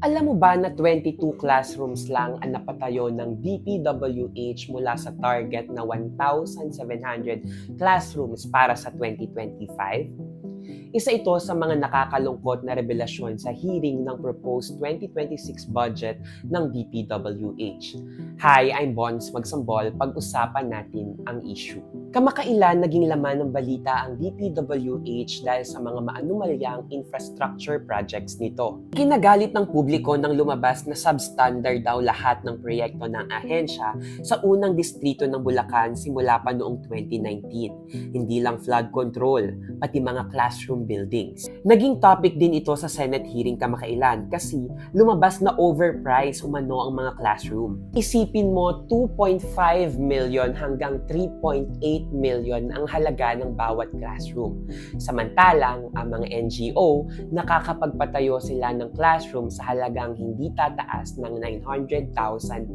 Alam mo ba na 22 classrooms lang ang napatayo ng DPWH mula sa target na 1,700 classrooms para sa 2025? Isa ito sa mga nakakalungkot na revelasyon sa hearing ng proposed 2026 budget ng DPWH. Hi, I'm Bons Magsambol. Pag-usapan natin ang issue. Kamakailan naging laman ng balita ang DPWH dahil sa mga maanumalyang infrastructure projects nito. Kinagalit ng publiko nang lumabas na substandard daw lahat ng proyekto ng ahensya sa unang distrito ng Bulacan simula pa noong 2019. Hindi lang flood control, pati mga classroom buildings. Naging topic din ito sa Senate hearing kamakailan kasi lumabas na overpriced umano ang mga classroom. Isipin mo 2.5 million hanggang 3.8 million ang halaga ng bawat classroom. Samantalang ang mga NGO nakakapagpatayo sila ng classroom sa halagang hindi tataas ng 900,000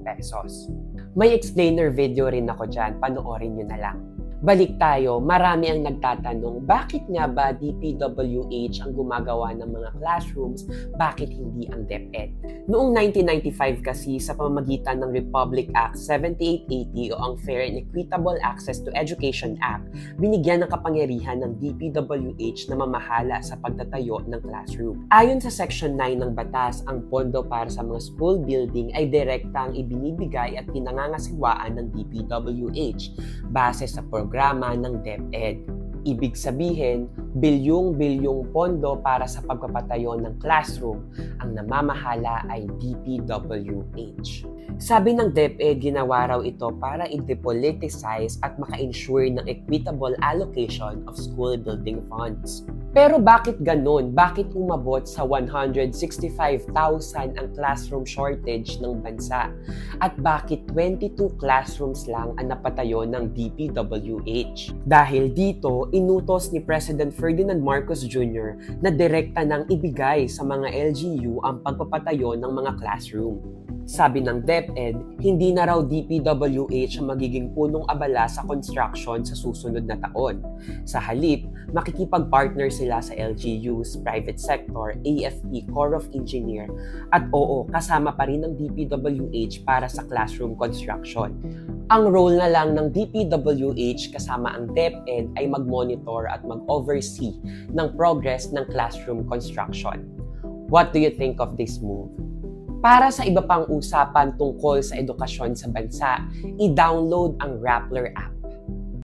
pesos. May explainer video rin ako dyan, panoorin nyo na lang. Balik tayo, marami ang nagtatanong, bakit nga ba DPWH ang gumagawa ng mga classrooms, bakit hindi ang DepEd? Noong 1995 kasi sa pamamagitan ng Republic Act 7880 o ang Fair and Equitable Access to Education Act, binigyan ng kapangyarihan ng DPWH na mamahala sa pagtatayo ng classroom. Ayon sa Section 9 ng batas, ang pondo para sa mga school building ay direktang ibinibigay at pinangangasiwaan ng DPWH base sa programa ng DepEd. Ibig sabihin, bilyong-bilyong pondo para sa pagpapatayo ng classroom, ang namamahala ay DPWH. Sabi ng DepEd, ginawa raw ito para i-depoliticize at maka-ensure ng equitable allocation of school building funds. Pero bakit ganun? Bakit umabot sa 165,000 ang classroom shortage ng bansa? At bakit 22 classrooms lang ang napatayo ng DPWH? Dahil dito, inutos ni President Ferdinand Marcos Jr. na direkta nang ibigay sa mga LGU ang pagpapatayo ng mga classroom. Sabi ng DepEd, hindi na raw DPWH ang magiging punong abala sa construction sa susunod na taon. Sa halip, makikipag-partner sila sa LGUs, private sector, AFP, Corps of Engineer, at oo, kasama pa rin ng DPWH para sa classroom construction. Ang role na lang ng DPWH kasama ang DepEd ay mag-monitor at mag-oversee ng progress ng classroom construction. What do you think of this move? Para sa iba pang usapan tungkol sa edukasyon sa bansa, i-download ang Rappler app.